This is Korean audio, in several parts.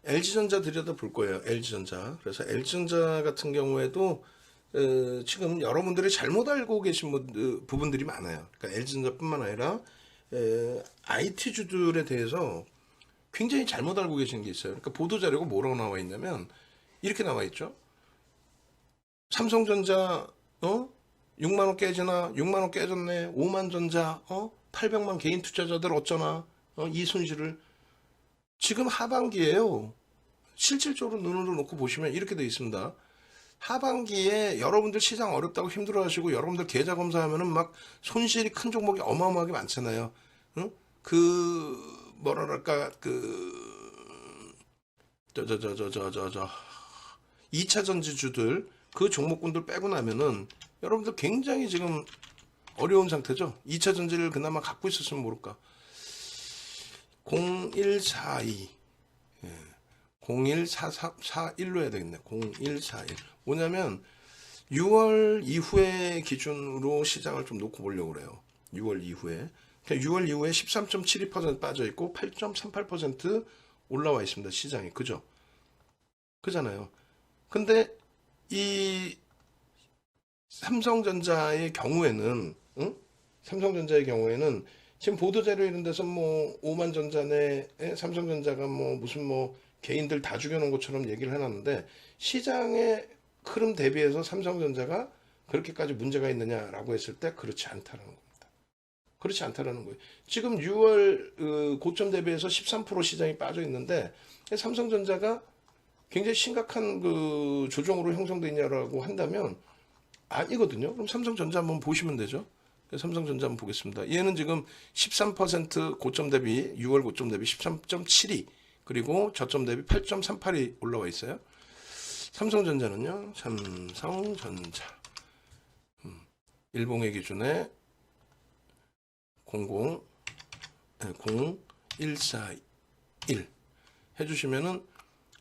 LG전자 들여다 볼 거예요. LG전자. 그래서 LG전자 같은 경우에도 지금 여러분들이 잘못 알고 계신 부분들이 많아요. 그러니까 LG전자뿐만 아니라 IT주들에 대해서 굉장히 잘못 알고 계신 게 있어요. 그러니까 보도자료가 뭐라고 나와 있냐면 이렇게 나와 있죠. 삼성전자 6만 원 깨지나 6만 원 깨졌네. 5만 전자 800만 개인 투자자들 어쩌나 이 손실을 지금 하반기에요. 실질적으로 눈으로 놓고 보시면 이렇게 되어 있습니다. 하반기에 여러분들 시장 어렵다고 힘들어하시고 여러분들 계좌 검사하면은 막 손실이 큰 종목이 어마어마하게 많잖아요. 응? 그 뭐랄까 그 2차 전지주들 그 종목군들 빼고 나면은 여러분들 굉장히 지금 어려운 상태죠. 2차 전지를 그나마 갖고 있었으면 모를까. 0142 0141로 해야 되겠네. 0141 뭐냐면 6월 이후에 기준으로 시장을 좀 놓고 보려고 그래요. 6월 이후에. 그러니까 6월 이후에 13.72% 빠져 있고 8.38% 올라와 있습니다. 시장이. 그죠? 그잖아요. 근데 이 삼성전자의 경우에는 삼성전자의 경우에는 지금 보도자료 이런 데서 뭐 5만 전자네 삼성전자가 뭐 무슨 뭐 개인들 다 죽여놓은 것처럼 얘기를 해놨는데 시장의 흐름 대비해서 삼성전자가 그렇게까지 문제가 있느냐라고 했을 때 그렇지 않다는 겁니다. 그렇지 않다라는 거예요. 지금 6월 고점 대비해서 13% 시장이 빠져 있는데 삼성전자가 굉장히 심각한 그 조정으로 형성되어 있냐라고 한다면 아니거든요. 그럼 삼성전자 한번 보시면 되죠. 삼성전자 한번 보겠습니다. 얘는 지금 13% 고점 대비 6월 고점 대비 13.72 그리고 저점 대비 8.38이 올라와 있어요. 삼성전자는요. 삼성전자 일봉의 기준에 0141 해주시면은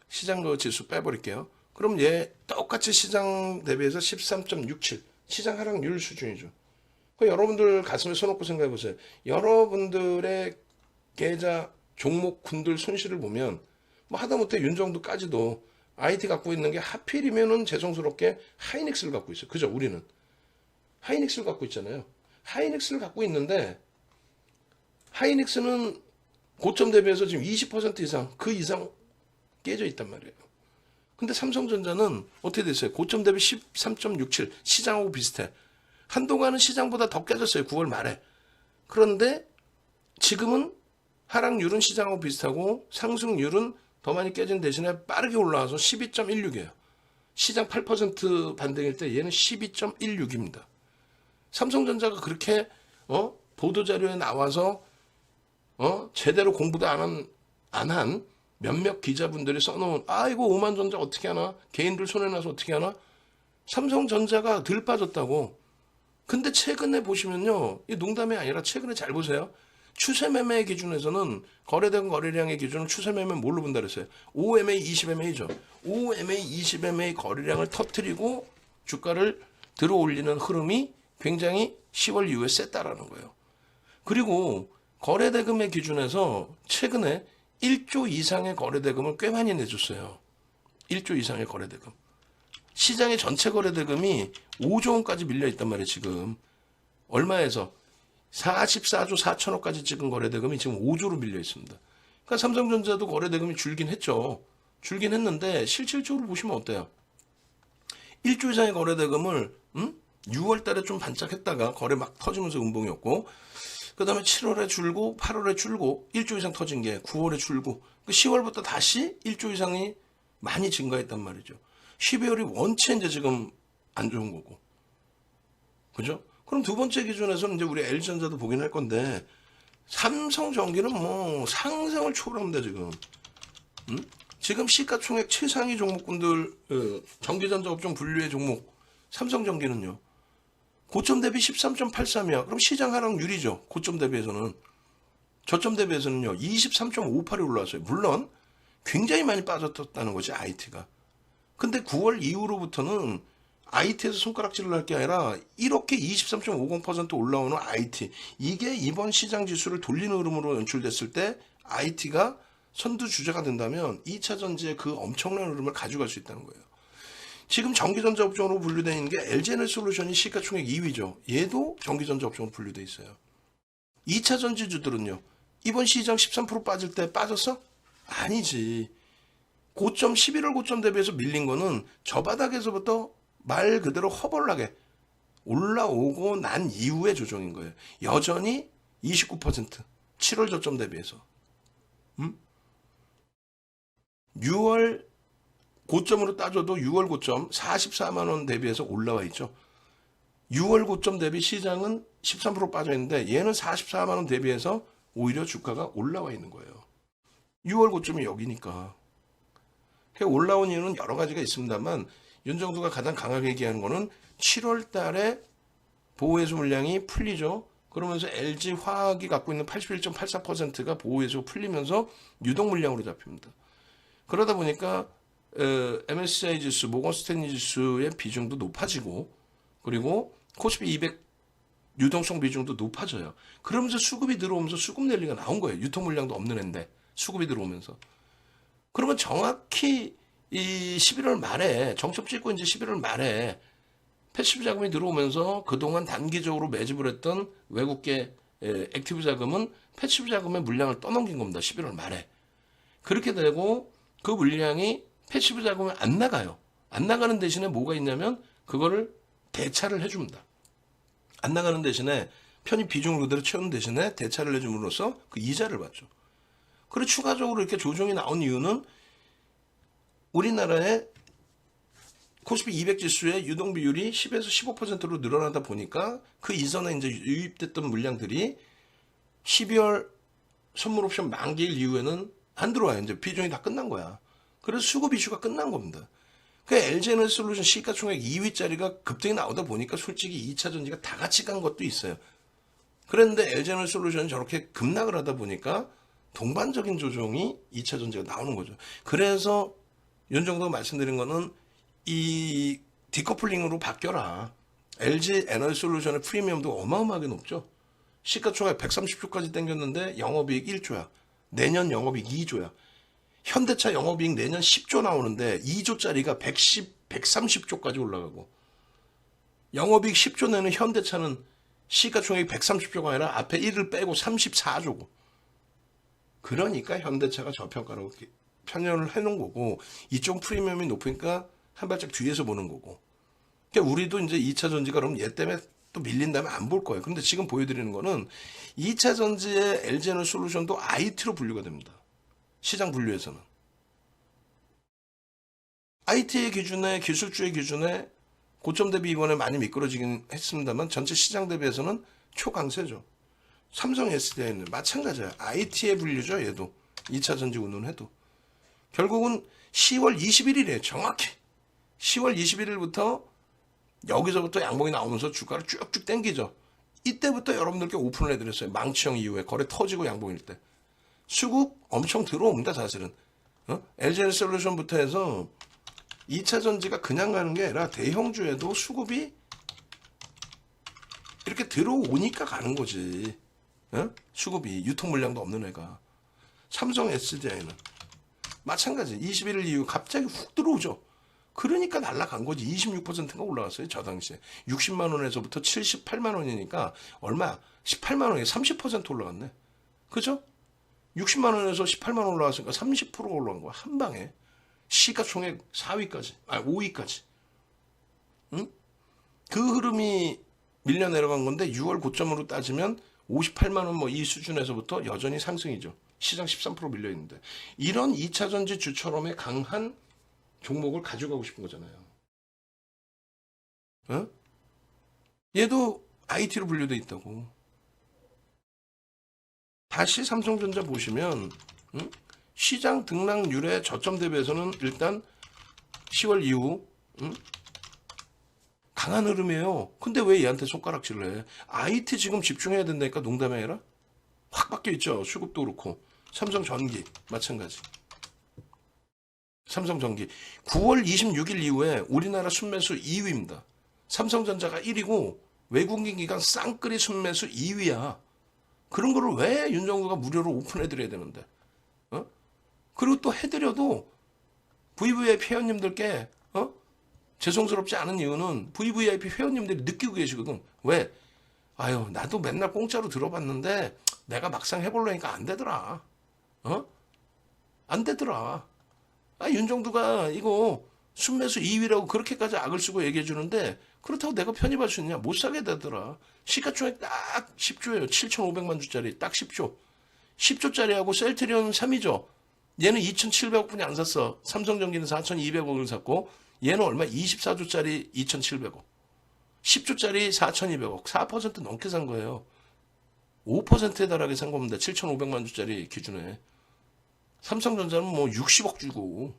시장 그 지수 빼버릴게요. 그럼 얘 똑같이 시장 대비해서 13.67 시장 하락률 수준이죠. 그 여러분들 가슴에 손 얹고 생각해 보세요. 여러분들의 계좌 종목군들 손실을 보면 뭐 하다못해 윤정도까지도 IT 갖고 있는 게 하필이면은 죄송스럽게 하이닉스를 갖고 있어요. 그죠? 우리는 하이닉스를 갖고 있잖아요. 하이닉스를 갖고 있는데 하이닉스는 고점 대비해서 지금 20% 이상 그 이상 깨져 있단 말이에요. 근데 삼성전자는 어떻게 됐어요? 고점 대비 13.67 시장하고 비슷해. 한동안은 시장보다 더 깨졌어요. 9월 말에. 그런데 지금은 하락률은 시장하고 비슷하고 상승률은 더 많이 깨진 대신에 빠르게 올라와서 12.16이에요. 시장 8% 반등일 때 얘는 12.16입니다. 삼성전자가 그렇게 보도자료에 나와서 제대로 공부도 안 한 몇몇 기자분들이 써놓은 이거 5만 전자 어떻게 하나? 개인들 손에 나서 어떻게 하나? 삼성전자가 덜 빠졌다고. 근데 최근에 보시면요. 이 농담이 아니라 최근에 잘 보세요. 추세매매 기준에서는 거래된 거래량의 기준은 추세매매 뭘로 본다 그랬어요? 5MA, 20MA죠. 5MA, 20MA 거래량을 터뜨리고 주가를 들어올리는 흐름이 굉장히 10월 이후에 셌다라는 거예요. 그리고 거래대금의 기준에서 최근에 1조 이상의 거래대금을 꽤 많이 내줬어요. 1조 이상의 거래대금. 시장의 전체 거래대금이 5조 원까지 밀려있단 말이에요. 지금 얼마에서 44조 4천억까지 찍은 거래대금이 지금 5조로 밀려있습니다. 그러니까 삼성전자도 거래대금이 줄긴 했죠. 줄긴 했는데 실질적으로 보시면 어때요? 1조 이상의 거래대금을 6월 달에 좀 반짝했다가 거래 막 터지면서 음봉이었고 그 다음에 7월에 줄고 8월에 줄고 1조 이상 터진 게 9월에 줄고 10월부터 다시 1조 이상이 많이 증가했단 말이죠. 12월이 원체 이제 지금 안 좋은 거고. 그죠? 그럼 두 번째 기준에서는 이제 우리 LG전자도 보긴 할 건데 삼성전기는 뭐 상상을 초월합니다 지금. 지금 시가총액 최상위 종목군들 전기전자 업종 분류의 종목 삼성전기는요. 고점 대비 13.83이야. 그럼 시장 하락률이죠. 고점 대비해서는. 저점 대비해서는요. 23.58이 올라왔어요. 물론 굉장히 많이 빠졌다는 거지 IT가. 근데 9월 이후로부터는 IT에서 손가락질을 할 게 아니라 이렇게 23.50% 올라오는 IT 이게 이번 시장 지수를 돌리는 흐름으로 연출됐을 때 IT가 선두 주자가 된다면 2차 전지의 그 엄청난 흐름을 가져갈 수 있다는 거예요. 지금 전기전자 업종으로 분류되어 있는 게 LG에너지솔루션이 시가총액 2위죠. 얘도 전기전자 업종으로 분류되어 있어요. 2차 전지주들은요. 이번 시장 13% 빠질 때 빠졌어? 아니지. 고점 11월 고점 대비해서 밀린 거는 저 바닥에서부터 말 그대로 허벌나게 올라오고 난 이후의 조정인 거예요. 여전히 29% 7월 저점 대비해서 6월 고점으로 따져도 6월 고점 44만 원 대비해서 올라와 있죠. 6월 고점 대비 시장은 13% 빠져 있는데 얘는 44만 원 대비해서 오히려 주가가 올라와 있는 거예요. 6월 고점이 여기니까. 올라온 이유는 여러 가지가 있습니다만 윤정수가 가장 강하게 얘기하는 거는 7월 달에 보호해소 물량이 풀리죠. 그러면서 LG 화학이 갖고 있는 81.84%가 보호해소 풀리면서 유동 물량으로 잡힙니다. 그러다 보니까 MSCI 지수, 모건 스탠리 지수의 비중도 높아지고 그리고 코스피 200 유동성 비중도 높아져요. 그러면서 수급이 들어오면서 수급 랠리가 나온 거예요. 유통 물량도 없는 앤데 수급이 들어오면서. 그러면 정확히 이 11월 말에 정첩 찍고 이제 11월 말에 패시브 자금이 들어오면서 그동안 단기적으로 매집을 했던 외국계 액티브 자금은 패시브 자금의 물량을 떠넘긴 겁니다. 11월 말에. 그렇게 되고 그 물량이 패시브 자금이 안 나가요. 안 나가는 대신에 뭐가 있냐면 그거를 대차를 해줍니다. 안 나가는 대신에 편입 비중을 그대로 채우는 대신에 대차를 해줌으로써 그 이자를 받죠. 그리고 추가적으로 이렇게 조정이 나온 이유는 우리나라의 코스피 200 지수의 유동 비율이 10에서 15%로 늘어나다 보니까 그 이전에 이제 유입됐던 물량들이 12월 선물 옵션 만기일 이후에는 안 들어와요. 이제 비중이 다 끝난 거야. 그래서 수급 이슈가 끝난 겁니다. 그 LG에너지솔루션 시가총액 2위짜리가 급등이 나오다 보니까 솔직히 2차 전지가 다 같이 간 것도 있어요. 그런데 LG에너지솔루션이 저렇게 급락을 하다 보니까 동반적인 조정이 2차 전지가 나오는 거죠. 그래서 윤정도가 말씀드린 거는 이 디커플링으로 바뀌어라. LG 에너지솔루션의 프리미엄도 어마어마하게 높죠. 시가총액 130조까지 땡겼는데 영업이익 1조야. 내년 영업이익 2조야. 현대차 영업이익 내년 10조 나오는데 2조짜리가 130조까지 올라가고 영업이익 10조 내는 현대차는 시가총액이 130조가 아니라 앞에 1을 빼고 34조고 그러니까 현대차가 저평가라고 편연을 해놓은 거고 이쪽 프리미엄이 높으니까 한 발짝 뒤에서 보는 거고 그러니까 우리도 이제 2차 전지가 그럼 얘 때문에 또 밀린다면 안 볼 거예요. 근데 지금 보여드리는 거는 2차 전지의 LG에너지솔루션도 IT로 분류가 됩니다. 시장 분류에서는. IT의 기준에 기술주의 기준에 고점 대비 이번에 많이 미끄러지긴 했습니다만 전체 시장 대비해서는 초강세죠. 삼성 SDI는 마찬가지야. IT의 분류죠. 얘도. 2차 전지 운운해도. 결국은 10월 21일이에요. 정확히. 10월 21일부터 여기서부터 양봉이 나오면서 주가를 쭉쭉 당기죠. 이때부터 여러분들께 오픈을 해드렸어요. 망치형 이후에 거래 터지고 양봉일 때. 수급 엄청 들어옵니다. 사실은. LG에너지솔루션부터 해서 2차 전지가 그냥 가는 게 아니라 대형주에도 수급이 이렇게 들어오니까 가는 거지. 수급이 유통 물량도 없는 애가. 삼성 SDI는 마찬가지. 21일 이후 갑자기 훅 들어오죠. 그러니까 날라간 거지. 26%가 올라갔어요. 저 당시에. 60만 원에서부터 78만 원이니까 얼마? 18만 원에 30% 올라갔네. 그죠? 60만 원에서 18만 원 올라갔으니까 30%가 올라간 거야. 한 방에. 시가총액 4위까지. 아니 5위까지. 응? 그 흐름이 밀려 내려간 건데 6월 고점으로 따지면 58만 원 뭐 이 수준에서부터 여전히 상승이죠. 시장 13% 밀려 있는데. 이런 2차 전지 주처럼의 강한 종목을 가져가고 싶은 거잖아요. 얘도 IT로 분류돼 있다고. 다시 삼성전자 보시면 시장 등락률의 저점 대비해서는 일단 10월 이후 강한 흐름이에요. 근데 왜 얘한테 손가락질을 해? IT 지금 집중해야 된다니까 농담이 아니라 확 바뀌어 있죠. 수급도 그렇고. 삼성전기 마찬가지. 삼성전기 9월 26일 이후에 우리나라 순매수 2위입니다. 삼성전자가 1위고 외국인 기관 쌍끌이 순매수 2위야. 그런 거를 왜 윤정수가 무료로 오픈해드려야 되는데? 그리고 또 해드려도 VVIP 회원님들께 죄송스럽지 않은 이유는 VVIP 회원님들이 느끼고 계시거든. 왜? 아유, 나도 맨날 공짜로 들어봤는데 내가 막상 해보려니까 안 되더라. 안 되더라. 윤정두가 이거 순매수 2위라고 그렇게까지 악을 쓰고 얘기해 주는데 그렇다고 내가 편입할 수 있냐? 못 사게 되더라. 시가총액 딱 10조예요. 7,500만 주짜리 딱 10조. 10조짜리하고 셀트리온 3위죠. 얘는 2,700억뿐이 안 샀어. 삼성전기는 4,200억을 샀고 얘는 얼마? 24조짜리 2,700억. 10조짜리 4,200억. 4% 넘게 산 거예요. 5%에 달하게 산 겁니다. 7,500만 주짜리 기준에. 삼성전자는 뭐 60억 주고.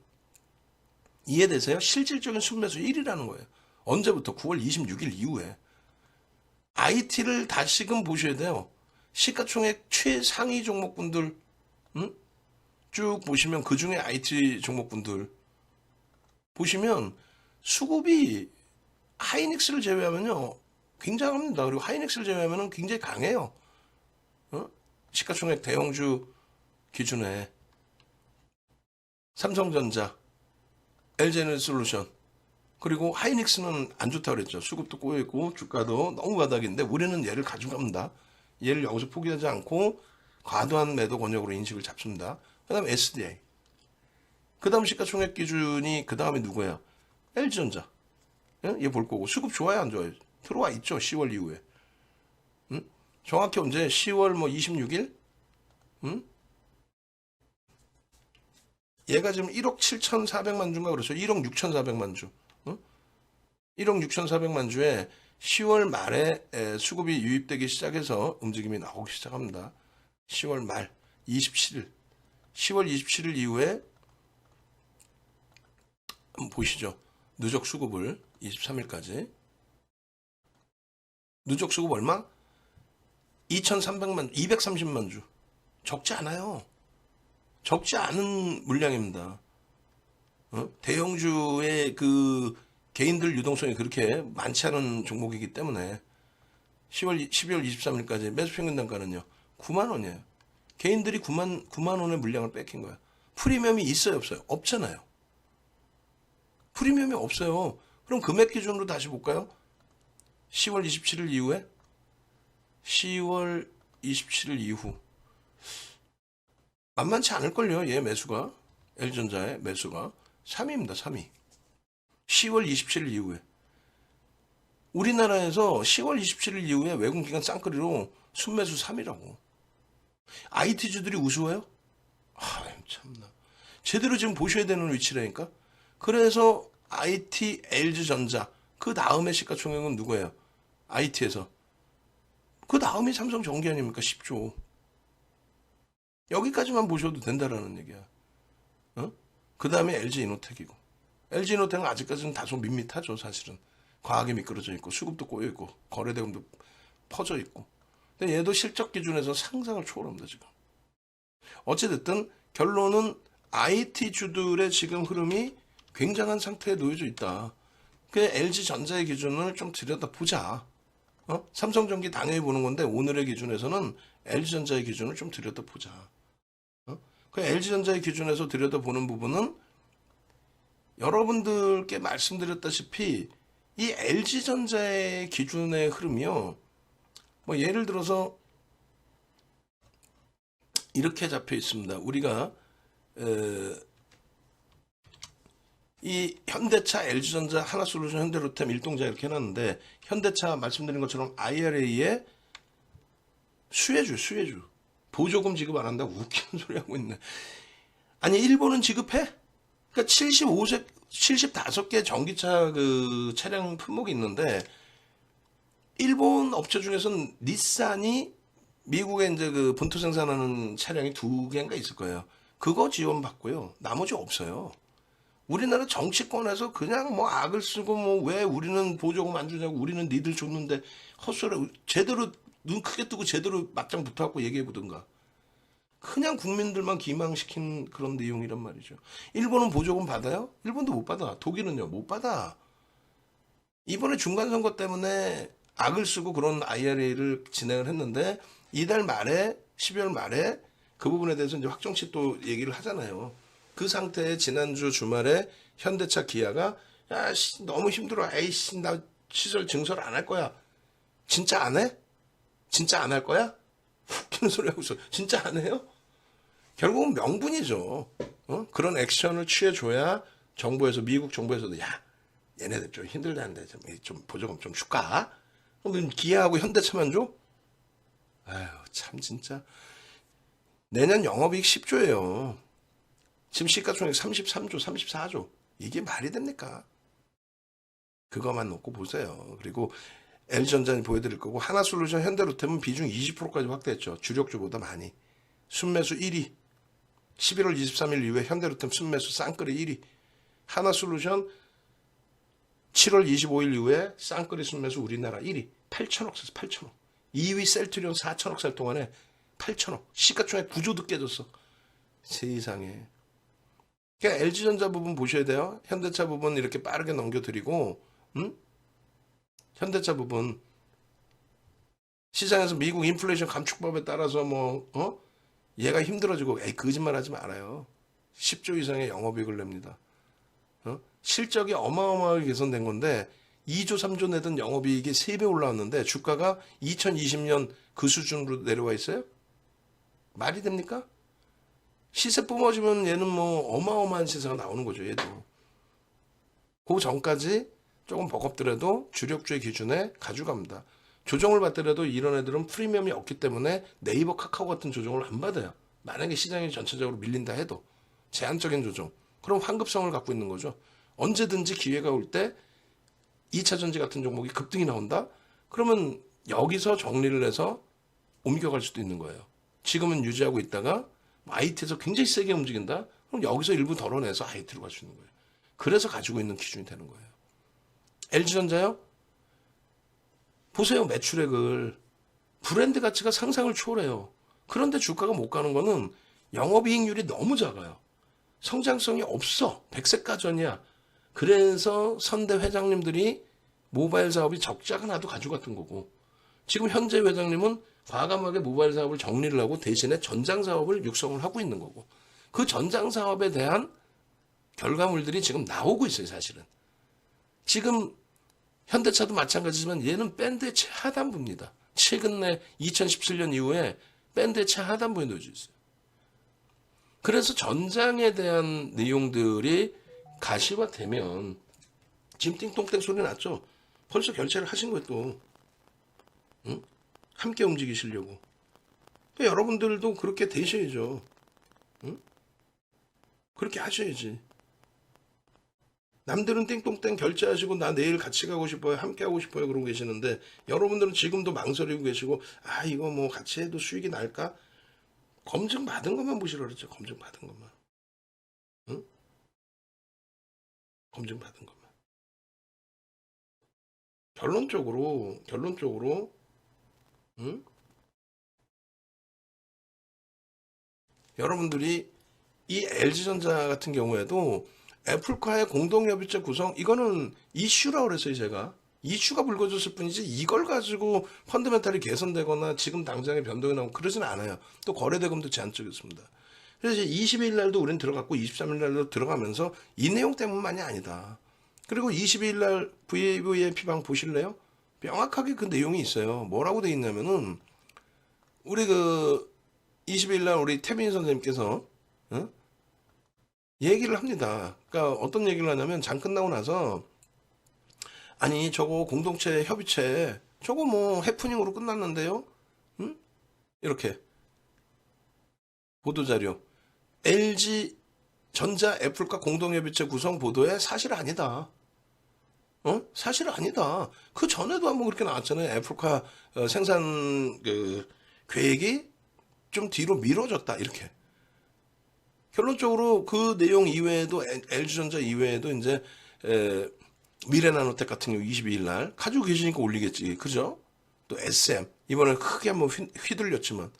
이해되세요? 실질적인 순매수 1위라는 거예요. 언제부터? 9월 26일 이후에. IT를 다시금 보셔야 돼요. 시가총액 최상위 종목군들 쭉 보시면 그중에 IT 종목군들 보시면 수급이 하이닉스를 제외하면요 굉장합니다. 그리고 하이닉스를 제외하면 굉장히 강해요. 시가총액 대형주 기준에 삼성전자, LG에너지솔루션 그리고 하이닉스는 안 좋다고 그랬죠. 수급도 꼬여있고 주가도 너무 바닥인데 우리는 얘를 가져갑니다. 얘를 여기서 포기하지 않고 과도한 매도 권역으로 인식을 잡습니다. 그 다음에 SDA. 그 다음 시가총액 기준이 그 다음에 누구예요? LG전자. 얘 볼 거고 수급 좋아요 안 좋아요? 들어와 있죠. 10월 이후에. 정확히 언제? 10월 뭐 26일? 얘가 지금 1억 7,400만 주인가 그렇죠. 1억 6,400만 주. 1억 6,400만 주에 10월 말에 수급이 유입되기 시작해서 움직임이 나오기 시작합니다. 10월 말 27일. 10월 27일 이후에 한번 보시죠. 누적 수급을 23일까지. 누적 수급 얼마? 2,300만, 230만 주. 적지 않아요. 적지 않은 물량입니다. 대형주의 그 개인들 유동성이 그렇게 많지 않은 종목이기 때문에 12월 23일까지 매수 평균 단가는요. 9만 원이에요. 개인들이 9만 원의 물량을 뺏긴 거야. 프리미엄이 있어요, 없어요? 없잖아요. 프리미엄이 없어요. 그럼 금액 기준으로 다시 볼까요? 10월 27일 이후에 10월 27일 이후 만만치 않을걸요. 얘 매수가 LG전자의 매수가 3위입니다. 3위. 10월 27일 이후에 우리나라에서 10월 27일 이후에 외국기관 쌍끌이로 순매수 3위라고. IT주들이 우스워요? 참나. 제대로 지금 보셔야 되는 위치라니까. 그래서 IT, LG전자 그 다음에 시가총액은 누구예요? IT에서. 그 다음이 삼성전기 아닙니까? 10조. 여기까지만 보셔도 된다라는 얘기야. 그 다음에 LG이노텍이고. LG이노텍은 아직까지는 다소 밋밋하죠. 사실은. 과하게 미끄러져 있고 수급도 꼬여 있고 거래대금도 퍼져 있고. 근데 얘도 실적 기준에서 상상을 초월합니다. 지금. 어찌됐든 결론은 IT주들의 지금 흐름이 굉장한 상태에 놓여져 있다. 그 LG전자의 기준을 좀 들여다보자. 삼성전기 당연히 보는 건데 오늘의 기준에서는 LG전자의 기준을 좀 들여다보자. 그 LG전자의 기준에서 들여다보는 부분은 여러분들께 말씀드렸다시피 이 LG전자의 기준의 흐름이요. 뭐 예를 들어서 이렇게 잡혀 있습니다. 우리가 이 현대차, LG전자, 하나솔루션, 현대로템, 일동자 이렇게 해놨는데 현대차 말씀드린 것처럼 IRA에 수혜주 보조금 지급 안 한다고 웃기는 소리 하고 있네. 아니 일본은 지급해? 그러니까 75개 전기차 그 차량 품목이 있는데 일본 업체 중에서는 닛산이 미국에 이제 그 본토 생산하는 차량이 2개인가 있을 거예요. 그거 지원받고요. 나머지 없어요. 우리나라 정치권에서 그냥 뭐 악을 쓰고 뭐 왜 우리는 보조금 안 주냐고 우리는 니들 줬는데 헛소리 제대로 눈 크게 뜨고 제대로 맞짱 붙어갖고 얘기해 보든가. 그냥 국민들만 기망시킨 그런 내용이란 말이죠. 일본은 보조금 받아요? 일본도 못 받아. 독일은요? 못 받아. 이번에 중간선거 때문에 악을 쓰고 그런 IRA를 진행을 했는데 이달 말에 12월 말에 그 부분에 대해서 이제 확정치 또 얘기를 하잖아요. 그 상태에 지난주 주말에 현대차 기아가 야, 씨, 너무 힘들어. 에이씨, 나 시설 증설 안 할 거야. 진짜 안 해? 진짜 안 할 거야? 웃기는 소리 하고 있어. 진짜 안 해요? 결국은 명분이죠. 그런 액션을 취해줘야 정부에서, 미국 정부에서도 야, 얘네들 좀 힘들다는데 좀 보조금 좀 줄까? 그럼 기아하고 현대차만 줘? 아유, 참 진짜. 내년 영업이익 10조예요. 지금 시가총액 33조, 34조. 이게 말이 됩니까? 그거만 놓고 보세요. 그리고 LG전자는 보여드릴 거고, 하나솔루션, 현대로템은 비중 20%까지 확대했죠. 주력주보다 많이. 순매수 1위. 11월 23일 이후에 현대로템 순매수 쌍끌이 1위. 하나솔루션 7월 25일 이후에 쌍끌이 순매수 우리나라 1위. 8천억 샀어, 8천억. 2위 셀트리온 4천억 살 동안에 8천억. 시가총액 9조도 깨졌어. 세상에. 그러니까 LG전자 부분 보셔야 돼요. 현대차 부분 이렇게 빠르게 넘겨드리고, 현대차 부분 시장에서 미국 인플레이션 감축법에 따라서 얘가 힘들어지고, 에이, 거짓말하지 말아요. 10조 이상의 영업이익을 냅니다. 실적이 어마어마하게 개선된 건데 2조 3조 내던 영업이익이 3배 올라왔는데 주가가 2020년 그 수준으로 내려와 있어요? 말이 됩니까? 시세 뿜어지면 얘는 어마어마한 시세가 나오는 거죠. 얘도. 그 전까지 조금 버겁더라도 주력주의 기준에 가져갑니다. 조정을 받더라도 이런 애들은 프리미엄이 없기 때문에 네이버, 카카오 같은 조정을 안 받아요. 만약에 시장이 전체적으로 밀린다 해도 제한적인 조정. 그럼 환급성을 갖고 있는 거죠. 언제든지 기회가 올 때 2차전지 같은 종목이 급등이 나온다? 그러면 여기서 정리를 해서 옮겨갈 수도 있는 거예요. 지금은 유지하고 있다가 IT에서 굉장히 세게 움직인다? 그럼 여기서 일부 덜어내서 IT로 갈 수 있는 거예요. 그래서 가지고 있는 기준이 되는 거예요. LG전자요? 보세요. 매출액을. 브랜드 가치가 상상을 초월해요. 그런데 주가가 못 가는 거는 영업이익률이 너무 작아요. 성장성이 없어. 백색가전이야. 그래서 선대 회장님들이 모바일 사업이 적자가 나도 가져갔던 거고, 지금 현재 회장님은 과감하게 모바일 사업을 정리를 하고 대신에 전장 사업을 육성을 하고 있는 거고, 그 전장 사업에 대한 결과물들이 지금 나오고 있어요. 사실은 지금 현대차도 마찬가지지만 얘는 밴드의 최하단부입니다. 최근에 2017년 이후에 밴드의 최하단부에 놓여져 있어요. 그래서 전장에 대한 내용들이 가시화되면, 지금 띵똥땡 소리 났죠? 벌써 결제를 하신 거예요. 또 함께 움직이시려고. 그러니까 여러분들도 그렇게 되셔야죠. 그렇게 하셔야지. 남들은 띵똥땡 결제하시고 나 내일 같이 가고 싶어요, 함께 하고 싶어요 그러고 계시는데, 여러분들은 지금도 망설이고 계시고, 아 이거 같이 해도 수익이 날까? 검증 받은 것만 보시라 그랬죠. 검증 받은 것만. 응? 검증 받은 것만. 결론적으로, 응? 여러분들이 이 LG전자 같은 경우에도 애플과의 공동협의체 구성, 이거는 이슈라고 그랬어요. 제가 이슈가 불거졌을 뿐이지 이걸 가지고 펀더멘탈이 개선되거나 지금 당장의 변동이 나오고 그러진 않아요. 또 거래대금도 제한적이었습니다. 그래서 22일 날도 우리는 들어갔고 23일 날도 들어가면서 이 내용 때문만이 아니다. 그리고 22일 날 VVIP방 보실래요? 명확하게 그 내용이 있어요. 뭐라고 돼 있냐면은, 우리 22일 날 우리 태빈 선생님께서 얘기를 합니다. 그러니까 어떤 얘기를 하냐면, 장 끝나고 나서 아니 저거 공동체 협의체 저거 해프닝으로 끝났는데요? 이렇게 보도자료, LG 전자 애플과 공동협의체 구성 보도에 사실 아니다. 사실 아니다. 그 전에도 한번 그렇게 나왔잖아요. 애플과 생산 계획이 좀 뒤로 미뤄졌다. 이렇게. 결론적으로 그 내용 이외에도 LG전자 이외에도 이제 미래나노텍 같은 경우 22일 날 가지고 계시니까 올리겠지. 그죠? 또 SM 이번에 크게 한번 휘둘렸지만,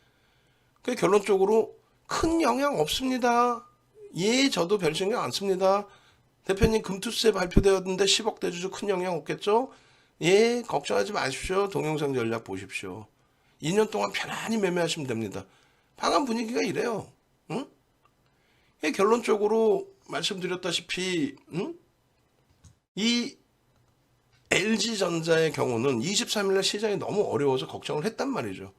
그 결론적으로 큰 영향 없습니다. 예, 저도 별 신경 안 씁니다. 대표님 금투세 발표되었는데 10억 대주주 큰 영향 없겠죠? 예, 걱정하지 마십시오. 동영상 전략 보십시오. 2년 동안 편안히 매매하시면 됩니다. 방한 분위기가 이래요. 응? 결론적으로 말씀드렸다시피 이 LG전자의 경우는 23일날 시장이 너무 어려워서 걱정을 했단 말이죠.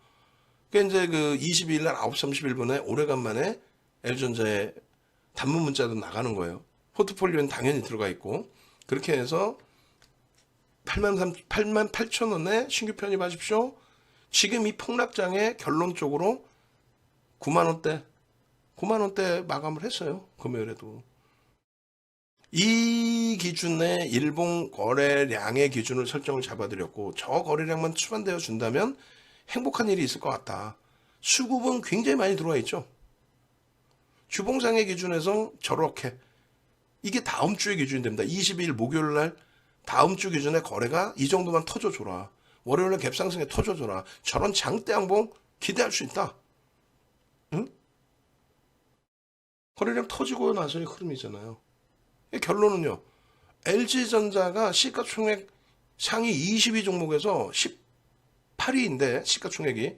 그러니까 이제 그 22일날 9시 31분에 오래간만에 LG전자의 단문 문자도 나가는 거예요. 포트폴리오는 당연히 들어가 있고 그렇게 해서 8만 8천 원에 신규 편입하십시오. 지금 이 폭락장에 결론적으로 9만 원대 마감을 했어요. 금요일에도. 이 기준에 일본 거래량의 기준을 설정을 잡아드렸고 저 거래량만 추반되어 준다면 행복한 일이 있을 것 같다. 수급은 굉장히 많이 들어와 있죠. 주봉상의 기준에서 저렇게 이게 다음 주의 기준이 됩니다. 22일 목요일 날 다음 주 기준에 거래가 이 정도만 터져줘라. 월요일에 갭상승에 터져줘라. 저런 장대 양봉 기대할 수 있다. 응? 거래량 터지고 나서의 흐름이잖아요. 결론은요. LG전자가 시가총액 상위 22 종목에서 18위인데 시가총액이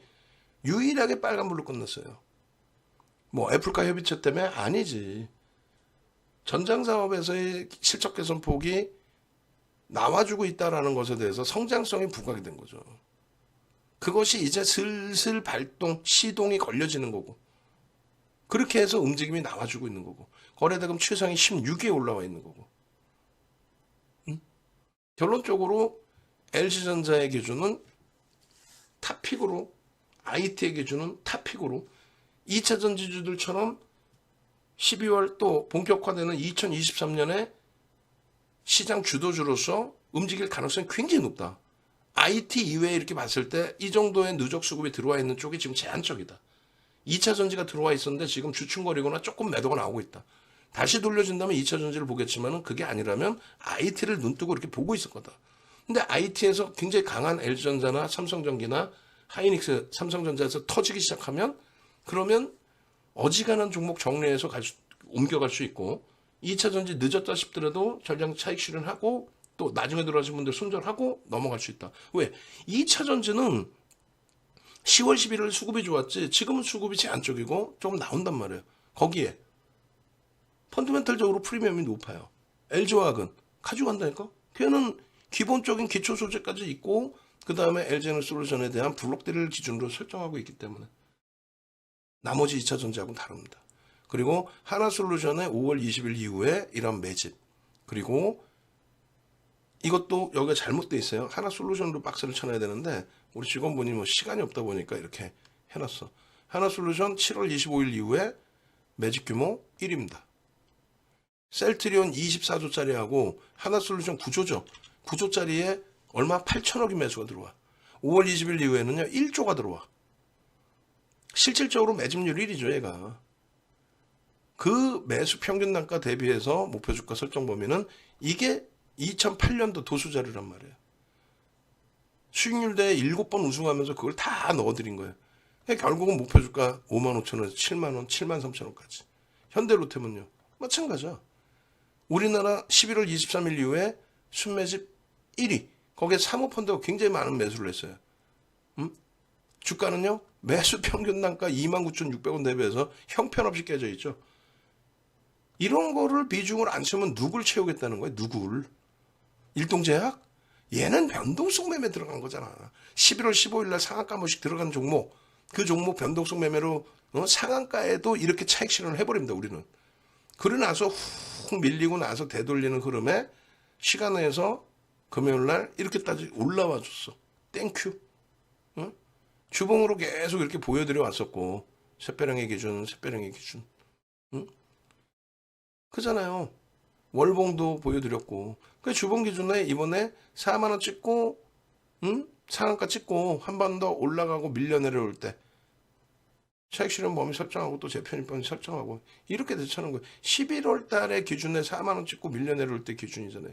유일하게 빨간불로 끝났어요. 뭐 애플과 협의체 때문에 아니지. 전장사업에서의 실적 개선 폭이 나와주고 있다라는 것에 대해서 성장성이 부각이 된 거죠. 그것이 이제 슬슬 시동이 걸려지는 거고 그렇게 해서 움직임이 나와주고 있는 거고 거래대금 최상위 16위에 올라와 있는 거고 결론적으로 LG전자의 기준은 탑픽으로 IT의 기준은 탑픽으로 2차 전지주들처럼 12월 또 본격화되는 2023년에 시장 주도주로서 움직일 가능성이 굉장히 높다. IT 이외에 이렇게 봤을 때 이 정도의 누적 수급이 들어와 있는 쪽이 지금 제한적이다. 2차 전지가 들어와 있었는데 지금 주춤거리거나 조금 매도가 나오고 있다. 다시 돌려준다면 2차 전지를 보겠지만 그게 아니라면 IT를 눈뜨고 이렇게 보고 있을 거다. 근데 IT에서 굉장히 강한 LG전자나 삼성전기나 하이닉스, 삼성전자에서 터지기 시작하면 그러면 어지간한 종목 정리해서 옮겨갈 수 있고 2차 전지 늦었다 싶더라도 전량 차익 실현하고 또 나중에 들어가신 분들 손절하고 넘어갈 수 있다. 왜? 2차 전지는 10월 11일 수급이 좋았지 지금은 수급이 제한적이고 조금 나온단 말이에요. 거기에 펀더멘털적으로 프리미엄이 높아요. LG화학은 가져간다니까? 걔는 기본적인 기초 소재까지 있고 그 다음에 LG에너지솔루션에 대한 블록들을 기준으로 설정하고 있기 때문에 나머지 2차 전지하고는 다릅니다. 그리고 하나솔루션의 5월 20일 이후에 이런 매집 그리고 이것도 여기가 잘못돼 있어요. 하나솔루션으로 박스를 쳐놔야 되는데 우리 직원분이 뭐 시간이 없다 보니까 이렇게 해놨어. 하나솔루션 7월 25일 이후에 매집 규모 1입니다. 셀트리온 24조짜리하고 하나솔루션 9조죠. 9조짜리에 얼마 8천억이 매수가 들어와. 5월 20일 이후에는요 1조가 들어와. 실질적으로 매집률 1이죠 얘가. 그 매수 평균 단가 대비해서 목표 주가 설정 범위는 이게 2008년도 도수자료란 말이에요. 수익률 대회 7번 우승하면서 그걸 다 넣어드린 거예요. 결국은 목표 주가 5만 5천 원에서 7만 원, 7만 3천 원까지. 현대로템은요. 마찬가지야. 우리나라 11월 23일 이후에 순매집 1위. 거기에 사모펀드가 굉장히 많은 매수를 했어요. 주가는요. 매수 평균 단가 29,600원 대비해서 형편없이 깨져 있죠. 이런 거를 비중을 안 쓰면 누굴 채우겠다는 거예요? 누굴? 일동제약? 얘는 변동성 매매 들어간 거잖아. 11월 15일 날 상한가 모씩 들어간 종목. 그 종목 변동성 매매로 상한가에도 이렇게 차익 실현을 해버립니다. 우리는. 그러고 나서 훅 밀리고 나서 되돌리는 흐름에 시간 내에서 금요일 날 이렇게까지 올라와 줬어. 땡큐. 응? 주봉으로 계속 이렇게 보여드려 왔었고 샛별형의 기준, 샛별형의 기준. 응? 그잖아요. 월봉도 보여드렸고 그 주봉 기준에 이번에 4만 원 찍고 상한가 찍고 한 번 더 올라가고 밀려 내려올 때 차익 실현 범위 설정하고 또 재편입 범위 설정하고 이렇게 대처하는 거예요. 11월 달에 기준에 4만 원 찍고 밀려 내려올 때 기준이잖아요.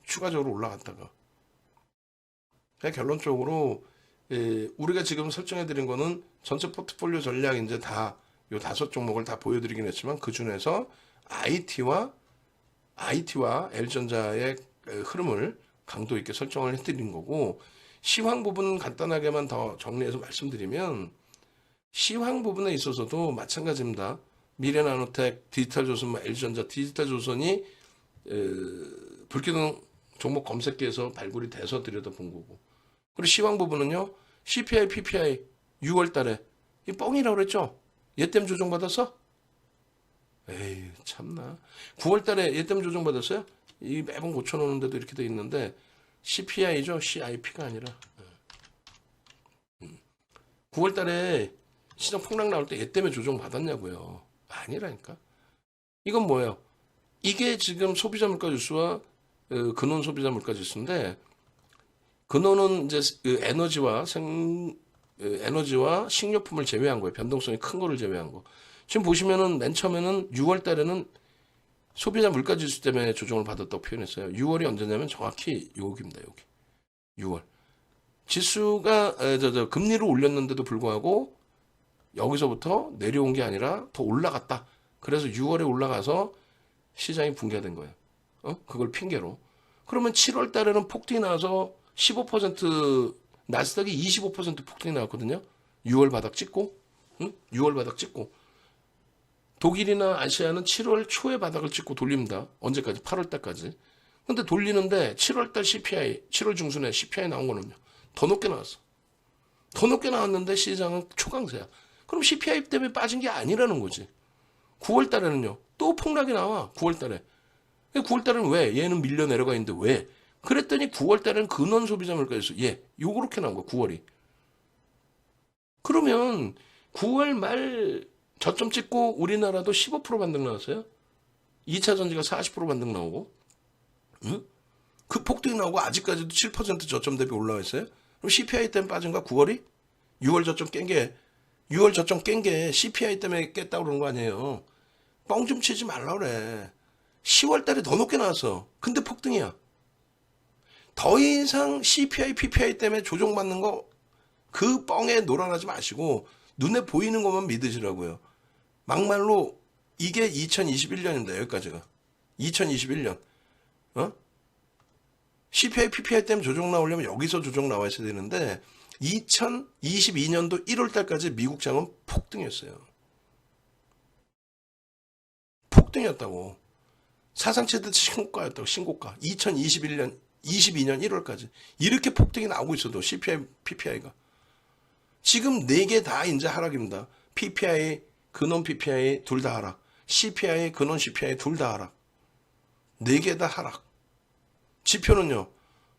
추가적으로 올라갔다가 결론적으로 우리가 지금 설정해 드린 거는 전체 포트폴리오 전략 이제 다 요 5종목을 다 보여드리긴 했지만 그 중에서 IT와 L전자의 흐름을 강도 있게 설정을 해드린 거고 시황 부분 간단하게만 더 정리해서 말씀드리면 시황 부분에 있어서도 마찬가지입니다. 미래나노텍, 디지털조선, LG전자, 디지털조선이 불기능 종목 검색기에서 발굴이 돼서 들여다본 거고. 그리고 시황 부분은요. CPI, PPI 6월 달에 이 뻥이라고 그랬죠. 얘 때문에 조정받았어? 에이 참나. 9월 달에 얘 때문에 조정받았어요? 이 매번 고쳐놓는데도 이렇게 돼 있는데 CPI죠. CIP가 아니라 9월 달에 시장 폭락 나올 때 얘 때문에 조정받았냐고요. 아니라니까. 이건 뭐예요? 이게 지금 소비자 물가 지수와 근원 소비자 물가 지수인데 근원은 이제 에너지와 식료품을 제외한 거예요. 변동성이 큰 거를 제외한 거. 지금 보시면은 맨 처음에는 6월 달에는 소비자 물가 지수 때문에 조정을 받았다고 표현했어요. 6월이 언제냐면 정확히 여기입니다. 여기. 6월. 지수가 금리를 올렸는데도 불구하고 여기서부터 내려온 게 아니라 더 올라갔다. 그래서 6월에 올라가서 시장이 붕괴된 거예요. 그걸 핑계로. 그러면 7월 달에는 폭등이 나와서 15% 나스닥이 25% 폭등이 나왔거든요. 6월 바닥 찍고, 6월 바닥 찍고. 독일이나 아시아는 7월 초에 바닥을 찍고 돌립니다. 언제까지? 8월 달까지. 근데 돌리는데 7월 달 CPI, 7월 중순에 CPI 나온 거는요. 더 높게 나왔어. 더 높게 나왔는데 시장은 초강세야. 그럼 CPI 때문에 빠진 게 아니라는 거지. 9월 달에는요. 또 폭락이 나와. 9월 달에. 9월 달에는 왜? 얘는 밀려 내려가 있는데 왜? 그랬더니 9월 달에는 근원 소비자 물가에서 요렇게 나온 거야. 9월이. 그러면 9월 말 저점 찍고 우리나라도 15% 반등 나왔어요. 2차 전지가 40% 반등 나오고. 응? 그 폭등이 나오고 아직까지도 7% 저점 대비 올라와 있어요. 그럼 CPI 때문에 빠진가? 9월이? 6월 저점 깬 게 CPI 때문에 깼다고 그러는 거 아니에요. 뻥 좀 치지 말라 그래. 10월 달에 더 높게 나왔어. 근데 폭등이야. 더 이상 CPI, PPI 때문에 조정받는 거 그 뻥에 놀아나지 마시고 눈에 보이는 것만 믿으시라고요. 막말로 이게 2021년입니다. 여기까지가. 2021년. CPI, PPI 때문에 조정 나오려면 여기서 조정 나와 있어야 되는데 2022년도 1월 달까지 미국 장은 폭등이었어요. 폭등이었다고. 사상 최대 신고가였다고. 신고가. 2022년 1월까지. 이렇게 폭등이 나오고 있어도 CPI, PPI가. 지금 4개 다 이제 하락입니다. PPI, 근원 PPI 둘 다 하락. CPI, 근원 CPI 둘 다 하락. 4개 다 하락. 지표는요.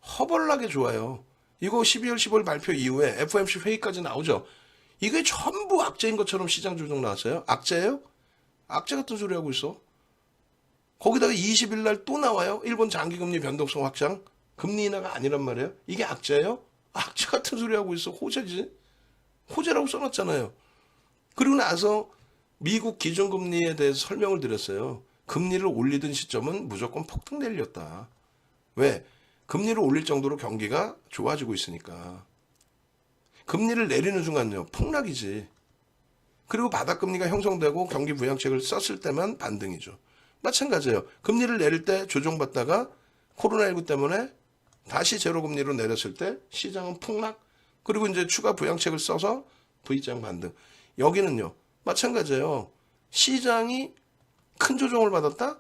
허벌나게 좋아요. 이거 12월 15일 발표 이후에 FOMC 회의까지 나오죠. 이게 전부 악재인 것처럼 시장 조정 나왔어요. 악재예요? 악재 같은 소리 하고 있어. 거기다가 20일 날 또 나와요. 일본 장기금리 변동성 확장. 금리 인하가 아니란 말이에요. 이게 악재예요? 악재 같은 소리 하고 있어. 호재지. 호재라고 써놨잖아요. 그리고 나서 미국 기준금리에 대해서 설명을 드렸어요. 금리를 올리던 시점은 무조건 폭등 내렸다. 왜? 금리를 올릴 정도로 경기가 좋아지고 있으니까. 금리를 내리는 순간요. 폭락이지. 그리고 바닥금리가 형성되고 경기 부양책을 썼을 때만 반등이죠. 마찬가지예요. 금리를 내릴 때 조정받다가 코로나19 때문에 다시 제로금리로 내렸을 때 시장은 폭락. 그리고 이제 추가 부양책을 써서 V장 반등. 여기는요. 마찬가지예요. 시장이 큰 조정을 받았다?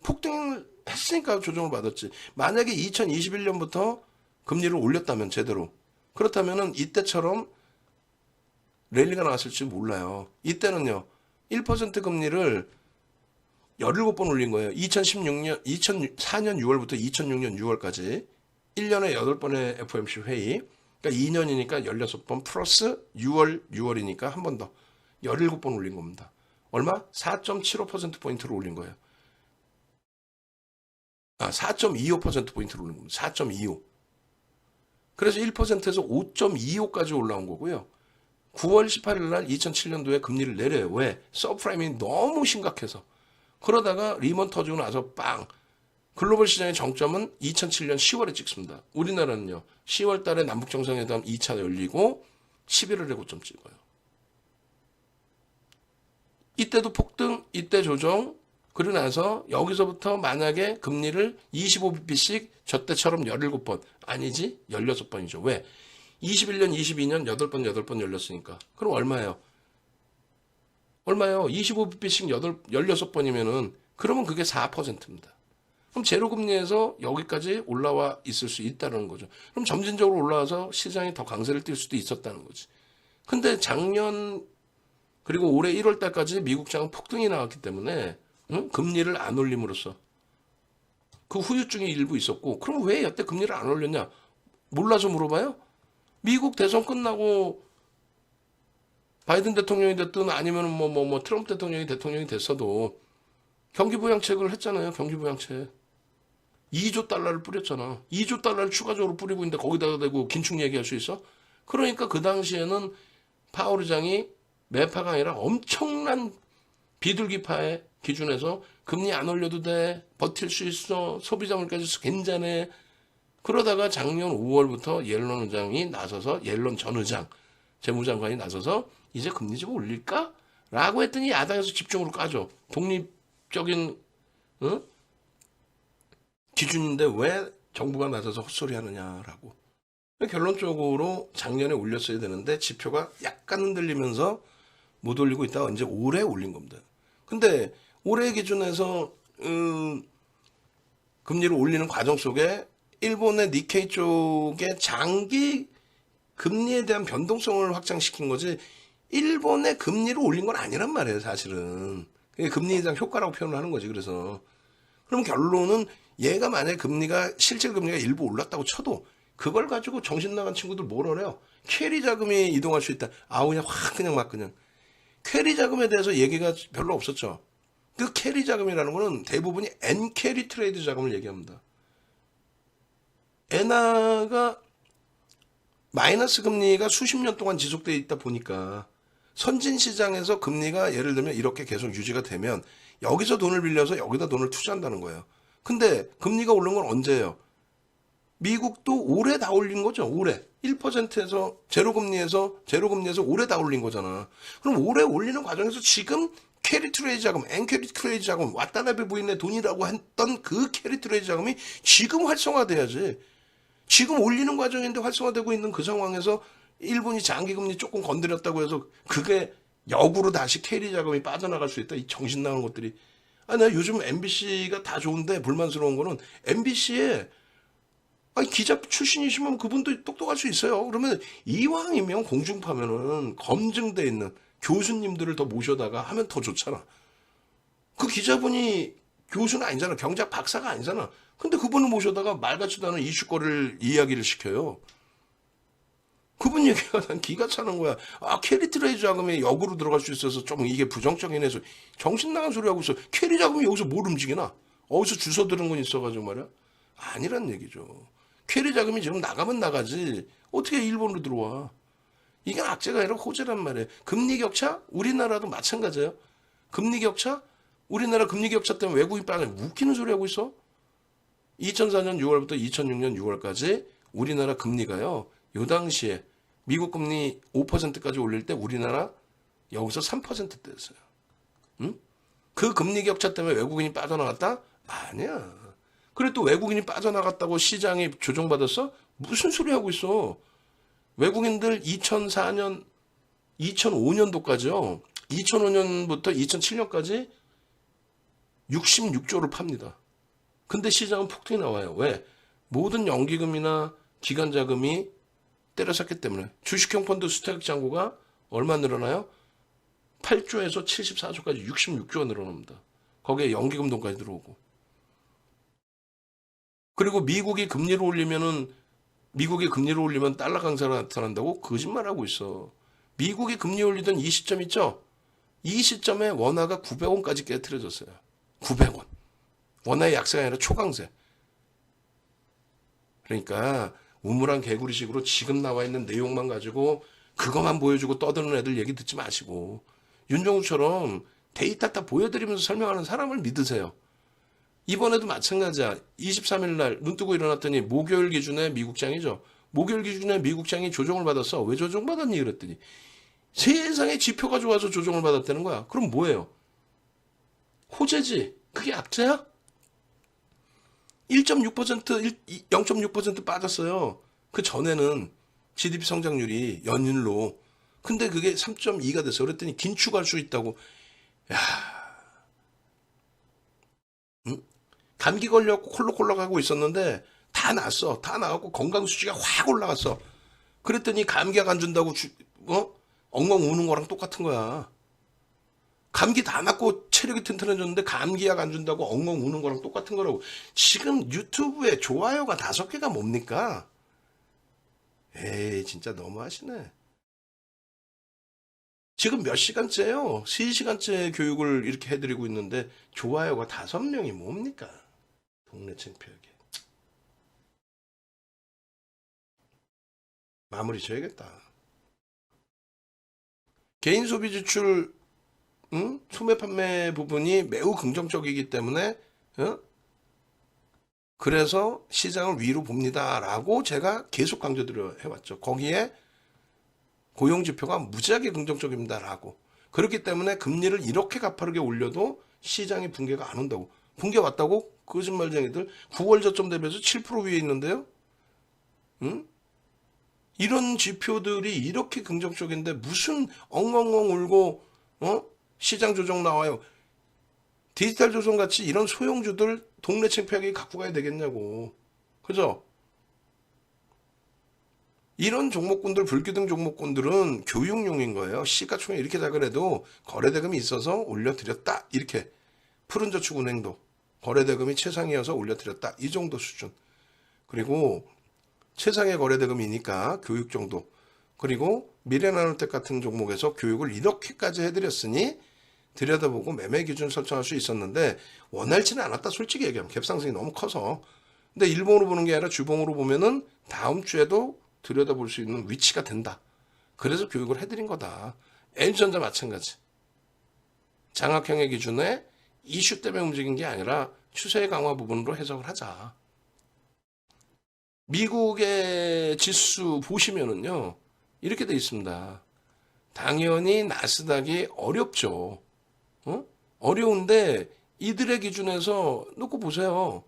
폭등을 했으니까 조정을 받았지. 만약에 2021년부터 금리를 올렸다면 제대로. 그렇다면은 이때처럼 랠리가 나왔을지 몰라요. 이때는요. 1% 금리를 17번 올린 거예요. 2004년 6월부터 2006년 6월까지 1년에 8번의 FOMC 회의. 그러니까 2년이니까 16번 플러스 6월이니까 한 번 더 17번 올린 겁니다. 얼마? 4.75%포인트로 올린 거예요. 4.25%포인트로 올린 겁니다. 4.25. 그래서 1%에서 5.25까지 올라온 거고요. 9월 18일 날 2007년도에 금리를 내려요. 왜? 서프라임이 너무 심각해서. 그러다가 리먼 터지고 나서 빵. 글로벌 시장의 정점은 2007년 10월에 찍습니다. 우리나라는요. 10월 달에 남북정상회담 2차 열리고 11월에 고점 찍어요. 이때도 폭등, 이때 조정, 그러고 나서 여기서부터 만약에 금리를 25bp씩 저 때처럼 17번, 아니지 16번이죠. 왜? 21년, 22년 8번 열렸으니까. 그럼 얼마예요? 얼마요? 25bp씩 16번이면은 그러면 그게 4%입니다. 그럼 제로금리에서 여기까지 올라와 있을 수 있다는 거죠. 그럼 점진적으로 올라와서 시장이 더 강세를 띨 수도 있었다는 거지. 근데 작년 그리고 올해 1월 달까지 미국장은 폭등이 나왔기 때문에 금리를 안 올림으로써 그 후유증이 일부 있었고, 그럼 왜 여태 금리를 안 올렸냐? 몰라서 물어봐요? 미국 대선 끝나고 바이든 대통령이 됐든 아니면 트럼프 대통령이 됐어도 경기부양책을 했잖아요. 경기부양책. 2조 달러를 뿌렸잖아. 2조 달러를 추가적으로 뿌리고 있는데 거기다가 대고 긴축 얘기할 수 있어? 그러니까 그 당시에는 파월 의장이 매파가 아니라 엄청난 비둘기파의 기준에서 금리 안 올려도 돼. 버틸 수 있어. 소비자 물가지수 괜찮네. 그러다가 작년 5월부터 옐런 의장이 나서서, 옐런 전 의장, 재무장관이 나서서 이제 금리 좀 올릴까? 라고 했더니 야당에서 집중으로 까죠. 독립적인 기준인데 왜 정부가 나서서 헛소리 하느냐라고. 결론적으로 작년에 올렸어야 되는데 지표가 약간 흔들리면서 못 올리고 있다가 이제 올해 올린 겁니다. 근데 올해 기준에서 금리를 올리는 과정 속에 일본의 니케이 쪽의 장기 금리에 대한 변동성을 확장시킨 거지, 일본의 금리를 올린 건 아니란 말이에요, 사실은. 그게 금리 인상 효과라고 표현을 하는 거지. 그래서 그럼 결론은 얘가 만약에 실질 금리가 일부 올랐다고 쳐도 그걸 가지고 정신 나간 친구들 뭘 하래요? 캐리 자금이 이동할 수 있다. 그냥 확 그냥 캐리 자금에 대해서 얘기가 별로 없었죠. 그 캐리 자금이라는 거는 대부분이 엔캐리 트레이드 자금을 얘기합니다. 엔화가 마이너스 금리가 수십 년 동안 지속되어 있다 보니까 선진 시장에서 금리가 예를 들면 이렇게 계속 유지가 되면 여기서 돈을 빌려서 여기다 돈을 투자한다는 거예요. 근데 금리가 오른 건 언제예요? 미국도 올해 다 올린 거죠. 올해 1%에서 제로금리에서 올해 다 올린 거잖아. 그럼 올해 올리는 과정에서 지금 캐리 트레이드 자금, 엔캐리 트레이드 자금, 와타나베 부인의 돈이라고 했던 그 캐리 트레이드 자금이 지금 활성화돼야지. 지금 올리는 과정인데 활성화되고 있는 그 상황에서 일본이 장기금리 조금 건드렸다고 해서 그게 역으로 다시 캐리 자금이 빠져나갈 수 있다. 이 정신 나간 것들이. 나 요즘 MBC가 다 좋은데 불만스러운 거는 MBC에 기자 출신이시면 그분도 똑똑할 수 있어요. 그러면 이왕이면 공중파면은 검증돼 있는 교수님들을 더 모셔다가 하면 더 좋잖아. 그 기자분이 교수는 아니잖아. 경제학 박사가 아니잖아. 근데 그분을 모셔다가 말 같지도 않은 이슈거리를 이야기를 시켜요. 그분 얘기가 난 기가 차는 거야. 캐리 트레이드 자금이 역으로 들어갈 수 있어서 좀 이게 부정적인 해서 정신 나간 소리 하고 있어. 캐리 자금이 여기서 뭘 움직이나? 어디서 주워 들은 건 있어가지고 말이야. 아니란 얘기죠. 캐리 자금이 지금 나가면 나가지 어떻게 일본으로 들어와. 이게 악재가 아니라 호재란 말이에요. 금리 격차? 우리나라도 마찬가지예요. 금리 격차? 우리나라 금리 격차 때문에 외국인 빵에 웃기는 소리 하고 있어. 2004년 6월부터 2006년 6월까지 우리나라 금리가요. 요 당시에 미국 금리 5%까지 올릴 때 우리나라 여기서 3%대였어요. 응? 그 금리 격차 때문에 외국인이 빠져나갔다? 아니야. 그래 또 외국인이 빠져나갔다고 시장이 조정받았어? 무슨 소리 하고 있어. 외국인들 2004년, 2005년도까지요. 2005년부터 2007년까지 66조를 팝니다. 근데 시장은 폭등이 나와요. 왜? 모든 연기금이나 기간자금이 때려샀기 때문에. 주식형 펀드 수탁 잔고가 얼마 늘어나요? 8조에서 74조까지 66조가 늘어납니다. 거기에 연기금 돈까지 들어오고. 그리고 미국이 금리를 올리면 달러 강세가 나타난다고 거짓말하고 있어. 미국이 금리 올리던 이 시점 있죠? 이 시점에 원화가 900원까지 깨트려졌어요. 900원. 원화의 약세가 아니라 초강세. 그러니까 우물안 개구리식으로 지금 나와 있는 내용만 가지고 그것만 보여주고 떠드는 애들 얘기 듣지 마시고 윤정우처럼 데이터 다 보여드리면서 설명하는 사람을 믿으세요. 이번에도 마찬가지야. 23일 날 눈 뜨고 일어났더니 목요일 기준에 미국장이죠. 목요일 기준에 미국장이 조정을 받았어. 왜 조정받았니? 그랬더니 세상에 지표가 좋아서 조정을 받았다는 거야. 그럼 뭐예요? 호재지. 그게 악재야? 0.6% 빠졌어요. 그 전에는 GDP 성장률이 연율로. 근데 그게 3.2가 됐어요. 그랬더니 긴축할 수 있다고. 응? 감기 걸려갖고 콜록콜록 하고 있었는데 다 났어. 다 나갖고 건강 수치가 확 올라갔어. 그랬더니 감기약 안 준다고 엉엉 우는 거랑 똑같은 거야. 감기 다 낫고 체력이 튼튼해졌는데 감기약 안 준다고 엉엉 우는 거랑 똑같은 거라고. 지금 유튜브에 좋아요가 5개가 뭡니까? 에이, 진짜 너무하시네. 지금 몇 시간째요? 3시간째 교육을 이렇게 해드리고 있는데 좋아요가 5명이 뭡니까? 동네 창피하게. 마무리 줘야겠다. 개인 소비 지출, 소매 판매 부분이 매우 긍정적이기 때문에, 그래서 시장을 위로 봅니다라고 제가 계속 강조드려 해왔죠. 거기에 고용지표가 무지하게 긍정적입니다라고. 그렇기 때문에 금리를 이렇게 가파르게 올려도 시장이 붕괴가 안 온다고. 붕괴 왔다고? 거짓말쟁이들. 9월 저점 대비해서 7% 위에 있는데요. 응? 이런 지표들이 이렇게 긍정적인데 무슨 엉엉엉 울고 시장 조정 나와요. 디지털 조선 같이 이런 소형주들 동네 창피하게 갖고 가야 되겠냐고. 그죠? 이런 종목군들, 불규등 종목군들은 교육용인 거예요. 시가총액 이렇게 작으래도 거래대금이 있어서 올려드렸다. 이렇게. 푸른저축은행도 거래대금이 최상이어서 올려드렸다. 이 정도 수준. 그리고 최상의 거래대금이니까 교육 정도. 그리고 미래나노텍 같은 종목에서 교육을 이렇게까지 해드렸으니 들여다보고 매매 기준 설정할 수 있었는데 원활치는 않았다. 솔직히 얘기하면 갭상승이 너무 커서. 근데 일봉으로 보는 게 아니라 주봉으로 보면은 다음 주에도 들여다볼 수 있는 위치가 된다. 그래서 교육을 해드린 거다. LG전자 마찬가지. 장악형의 기준에 이슈 때문에 움직인 게 아니라 추세 강화 부분으로 해석을 하자. 미국의 지수 보시면은요, 이렇게 돼 있습니다. 당연히 나스닥이 어렵죠. 어려운데 이들의 기준에서 놓고 보세요.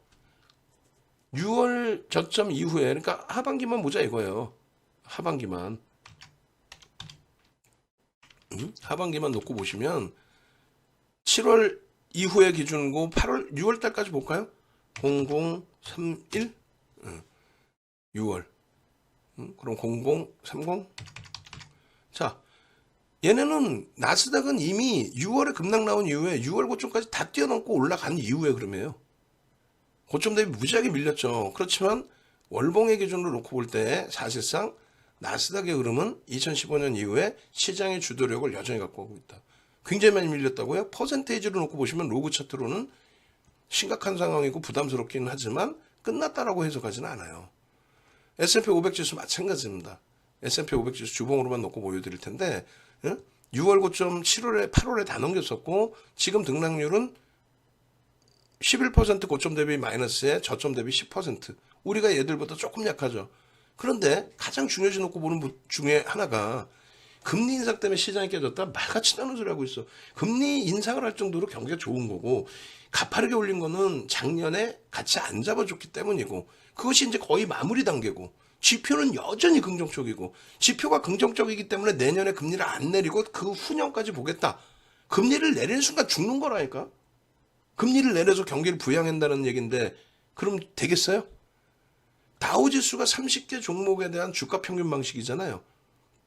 6월 저점 이후에, 그러니까 하반기만 보자 이거예요. 하반기만. 하반기만 놓고 보시면 7월 이후의 기준이고 8월, 6월 달까지 볼까요? 0031? 6월. 그럼 0030? 자, 얘네는 나스닥은 이미 6월에 급락 나온 이후에 6월 고점까지 다 뛰어넘고 올라간 이후에 그러면요. 고점 대비 무지하게 밀렸죠. 그렇지만 월봉의 기준으로 놓고 볼 때 사실상 나스닥의 흐름은 2015년 이후에 시장의 주도력을 여전히 갖고 오고 있다. 굉장히 많이 밀렸다고요? 퍼센테이지로 놓고 보시면 로그 차트로는 심각한 상황이고 부담스럽기는 하지만 끝났다라고 해석하지는 않아요. S&P 500 지수 마찬가지입니다. S&P 500 지수 주봉으로만 놓고 보여드릴 텐데 6월 고점 7월에 8월에 다 넘겼었고 지금 등락률은 11% 고점 대비 마이너스에 저점 대비 10%. 우리가 얘들보다 조금 약하죠. 그런데 가장 중요시 놓고 보는 것 중에 하나가 금리 인상 때문에 시장이 깨졌다. 말같이 나는 소리 하고 있어. 금리 인상을 할 정도로 경기가 좋은 거고 가파르게 올린 거는 작년에 같이 안 잡아줬기 때문이고 그것이 이제 거의 마무리 단계고 지표는 여전히 긍정적이고 지표가 긍정적이기 때문에 내년에 금리를 안 내리고 그 후년까지 보겠다. 금리를 내리는 순간 죽는 거라니까. 금리를 내려서 경기를 부양한다는 얘기인데 그럼 되겠어요? 다우지수가 30개 종목에 대한 주가 평균 방식이잖아요.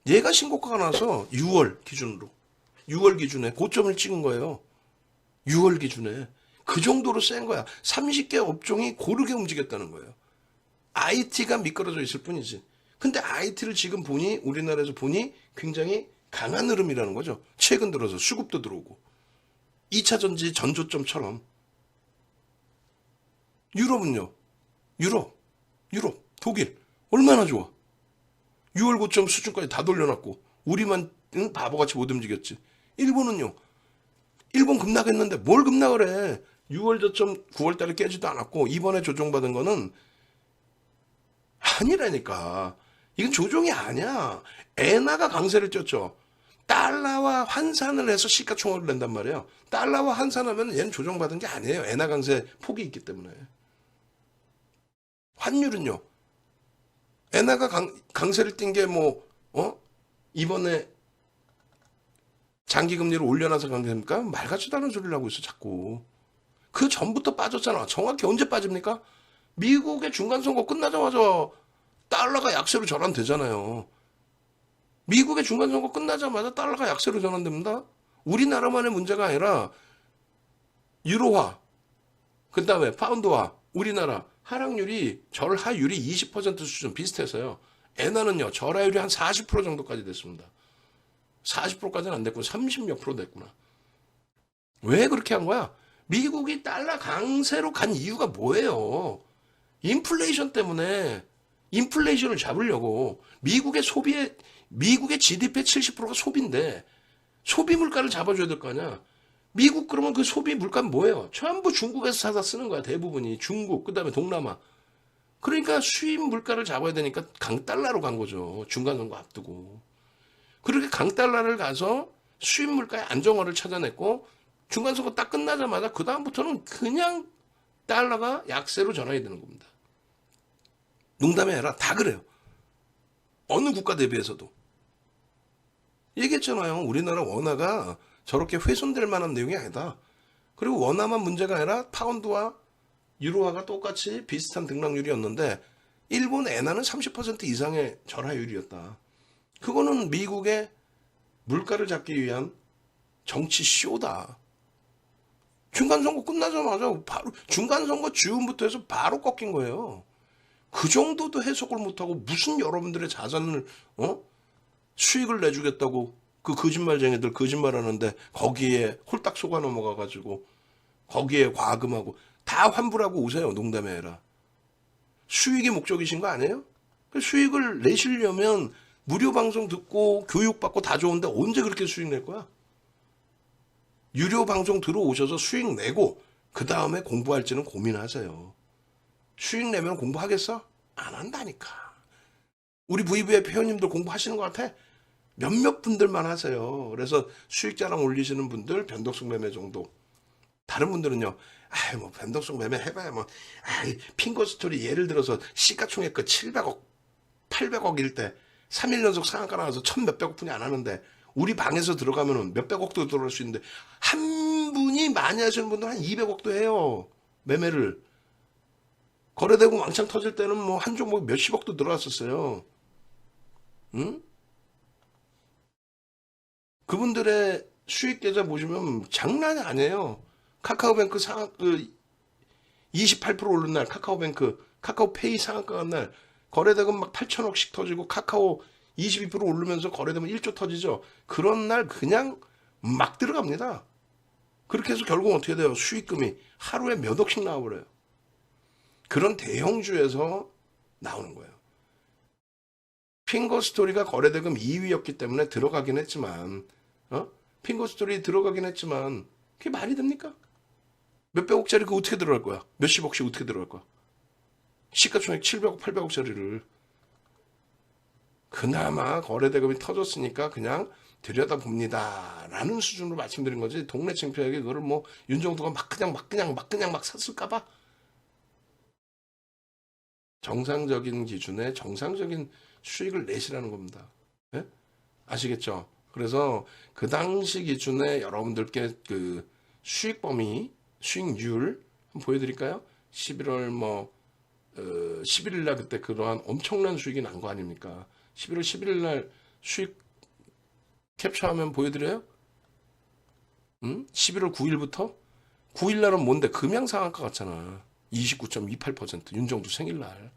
얘가 신고가가 나서 6월 기준으로 6월 기준에 고점을 찍은 거예요. 6월 기준에 그 정도로 센 거야. 30개 업종이 고르게 움직였다는 거예요. IT가 미끄러져 있을 뿐이지. 근데 IT를 지금 보니 우리나라에서 보니 굉장히 강한 흐름이라는 거죠. 최근 들어서 수급도 들어오고 2차 전지 전조점처럼. 유럽은요. 유럽, 독일 얼마나 좋아. 6월 고점 수준까지 다 돌려놨고 우리만 바보같이 못 움직였지. 일본은요. 일본 급락했는데 뭘 급락을 해. 6월 저점 9월 달에 깨지도 않았고 이번에 조정받은 거는 아니라니까. 이건 조정이 아니야. 엔화가 강세를 쪘죠. 달러와 환산을 해서 시가총액을 낸단 말이에요. 달러와 환산하면 얘는 조정받은 게 아니에요. 엔화 강세 폭이 있기 때문에. 환율은요. 엔화가 강세를 띈 게 이번에 장기 금리를 올려놔서 그런 게 됩니까? 말 같지도 않은 소리를 하고 있어 자꾸. 그 전부터 빠졌잖아. 정확히 언제 빠집니까? 미국의 중간선거 끝나자마자 달러가 약세로 전환되잖아요. 미국의 중간선거 끝나자마자 달러가 약세로 전환됩니다. 우리나라만의 문제가 아니라 유로화, 그 다음에 파운드화, 우리나라 하락률이 절하율이 20% 수준 비슷해서요. 엔화는요 절하율이 한 40% 정도까지 됐습니다. 40%까지는 안 됐고 30몇 프로 됐구나. 왜 그렇게 한 거야? 미국이 달러 강세로 간 이유가 뭐예요? 인플레이션 때문에. 인플레이션을 잡으려고. 미국의 GDP의 70%가 소비인데 소비 물가를 잡아줘야 될 거 아니야. 미국 그러면 그 소비 물가는 뭐예요? 전부 중국에서 사다 쓰는 거야. 대부분이 중국, 그다음에 동남아. 그러니까 수입 물가를 잡아야 되니까 강달러로 간 거죠. 중간선거 앞두고. 그렇게 강달러를 가서 수입 물가의 안정화를 찾아냈고 중간선거 딱 끝나자마자 그 다음부터는 그냥 달러가 약세로 전환이 되는 겁니다. 농담이 아니라 다 그래요. 어느 국가 대비해서도. 얘기했잖아요. 우리나라 원화가 저렇게 훼손될 만한 내용이 아니다. 그리고 원화만 문제가 아니라 파운드와 유로화가 똑같이 비슷한 등락률이었는데 일본 엔화는 30% 이상의 절하율이었다. 그거는 미국의 물가를 잡기 위한 정치 쇼다. 중간선거 끝나자마자 바로 중간선거 즈음부터 해서 바로 꺾인 거예요. 그 정도도 해석을 못하고 무슨 여러분들의 자산을 수익을 내주겠다고 그 거짓말쟁이들 거짓말하는데 거기에 홀딱 속아 넘어가가지고 거기에 과금하고 다 환불하고 오세요. 농담이 아니라. 수익이 목적이신 거 아니에요? 수익을 내시려면 무료 방송 듣고 교육받고 다 좋은데 언제 그렇게 수익 낼 거야? 유료 방송 들어오셔서 수익 내고 그 다음에 공부할지는 고민하세요. 수익 내면 공부하겠어? 안 한다니까. 우리 VVIP 회원님들 공부하시는 것 같아? 몇몇 분들만 하세요. 그래서 수익자랑 올리시는 분들 변동성 매매 정도. 다른 분들은요. 뭐 변동성 매매 해봐야 핑거스토리 예를 들어서 시가총액 그 700억, 800억일 때 3일 연속 상한가 나와서 천 몇백억 분이 안 하는데 우리 방에서 들어가면은 몇백억도 들어갈 수 있는데 한 분이 많이 하시는 분들 한 200억도 해요. 매매를. 거래되고 왕창 터질 때는 뭐 한 종목 몇십억도 들어갔었어요. 응? 그분들의 수익 계좌 보시면 장난이 아니에요. 카카오뱅크 28% 오른 날 카카오페이 상한가 간 날 거래대금 막 8천억씩 터지고 카카오 22% 오르면서 거래되면 1조 터지죠. 그런 날 그냥 막 들어갑니다. 그렇게 해서 결국 어떻게 돼요? 수익금이 하루에 몇 억씩 나와버려요. 그런 대형주에서 나오는 거예요. 핑거스토리가 거래대금 2위였기 때문에 들어가긴 했지만 핑거스토리 들어가긴 했지만 그게 말이 됩니까? 몇백억짜리 그거 어떻게 들어갈 거야? 몇십억씩 어떻게 들어갈 거야? 시가총액 700억, 800억짜리를. 그나마 거래대금이 터졌으니까 그냥 들여다봅니다. 라는 수준으로 말씀드린 거지. 동네 창피하게 그거를 뭐 윤정도가 막 그냥 샀을까봐. 정상적인 기준에 정상적인 수익을 내시라는 겁니다. 예? 아시겠죠? 그래서 그 당시 기준에 여러분들께 그 수익 범위, 수익률 한번 보여드릴까요? 11월 11일 날 그때 그러한 엄청난 수익이 난 거 아닙니까? 11월 11일 날 수익 캡처하면 보여드려요? 11월 9일부터? 9일 날은 뭔데? 금양 상한가 같잖아. 29.28% 윤정도 생일날.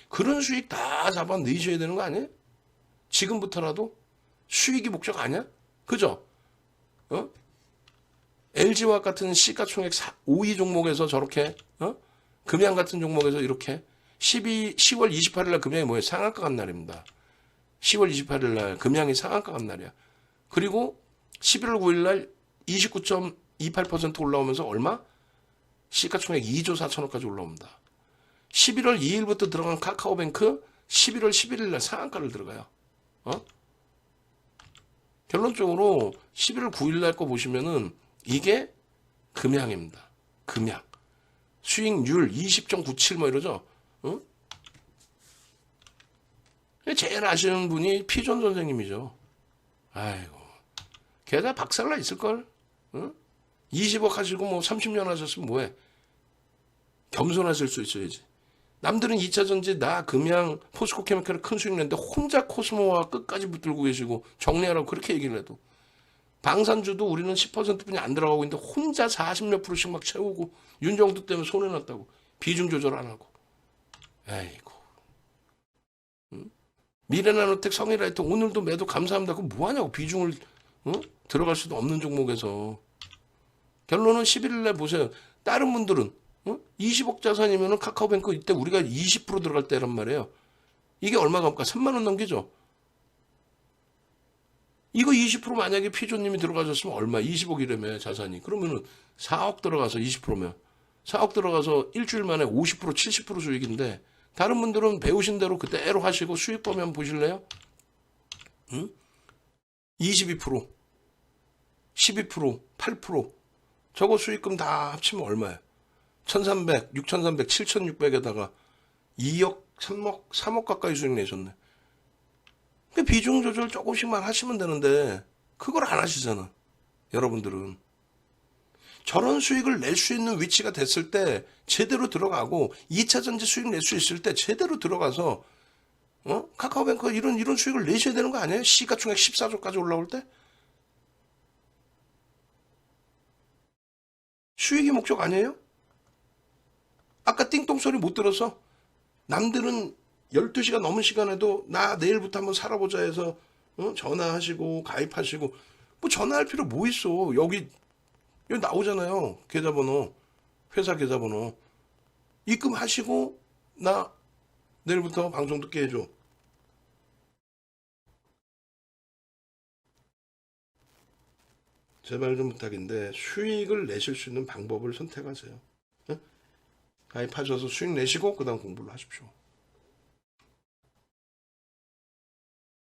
그런 수익 다 잡아 내셔야 되는 거 아니에요? 지금부터라도 수익이 목적 아니야? 그죠? LG화학 같은 시가총액 5위 종목에서 저렇게 금양 같은 종목에서 이렇게 10월 28일 날 금양이 뭐예요? 상한가 간 날입니다. 10월 28일 날 금양이 상한가 간 날이야. 그리고 11월 9일 날 29.28% 올라오면서 얼마? 시가총액 2조 4천억까지 올라옵니다. 11월 2일부터 들어간 카카오뱅크 11월 11일 날 상한가를 들어가요. 결론적으로 11월 9일 날 거 보시면은 이게 금양입니다. 금양. 수익률 20.97 뭐 이러죠. 제일 아시는 분이 피존 선생님이죠. 아이고. 걔가 박살나 있을걸? 응? 20억 하시고 뭐 30년 하셨으면 뭐해? 겸손하실 수 있어야지. 남들은 2차 전지, 나, 금양, 포스코 케미칼을 큰 수익 냈는데 혼자 코스모와 끝까지 붙들고 계시고 정리하라고 그렇게 얘기를 해도. 방산주도 우리는 10%뿐이 안 들어가고 있는데 혼자 40몇 %씩 막 채우고 윤정도 때문에 손해났다고. 비중 조절 안 하고. 에이고. 응? 미래나노텍, 성일라이트 오늘도 매도 감사합니다. 그럼 뭐하냐고. 비중을 들어갈 수도 없는 종목에서. 결론은 11일날 보세요. 다른 분들은 20억 자산이면 카카오뱅크 이때 우리가 20% 들어갈 때란 말이에요. 이게 얼마 갑니까? 3만 원 넘기죠. 이거 20% 만약에 피조님이 들어가셨으면 얼마? 20억이라며 자산이. 그러면은 4억 들어가서 20%면 4억 들어가서 일주일 만에 50% 70% 수익인데 다른 분들은 배우신 대로 그대로 하시고 수익 보면 보실래요? 22%, 12%, 8% 저거 수익금 다 합치면 얼마야? 1300, 6300, 7600에다가 2억, 3억 가까이 수익 내셨네. 그러니까 비중 조절 조금씩만 하시면 되는데 그걸 안 하시잖아. 여러분들은. 저런 수익을 낼 수 있는 위치가 됐을 때 제대로 들어가고 2차 전지 수익 낼 수 있을 때 제대로 들어가서 카카오뱅크 이런 수익을 내셔야 되는 거 아니에요? 시가총액 14조까지 올라올 때? 수익이 목적 아니에요? 아까 띵동 소리 못 들어서 남들은 12시가 넘은 시간에도 나 내일부터 한번 살아보자 해서 전화하시고 가입하시고 뭐 전화할 필요 뭐 있어. 여기 나오잖아요. 계좌번호. 회사 계좌번호. 입금하시고 나 내일부터 방송 듣게 해줘. 제발 좀 부탁인데 수익을 내실 수 있는 방법을 선택하세요. 가입하셔서 수익 내시고 그 다음 공부를 하십시오.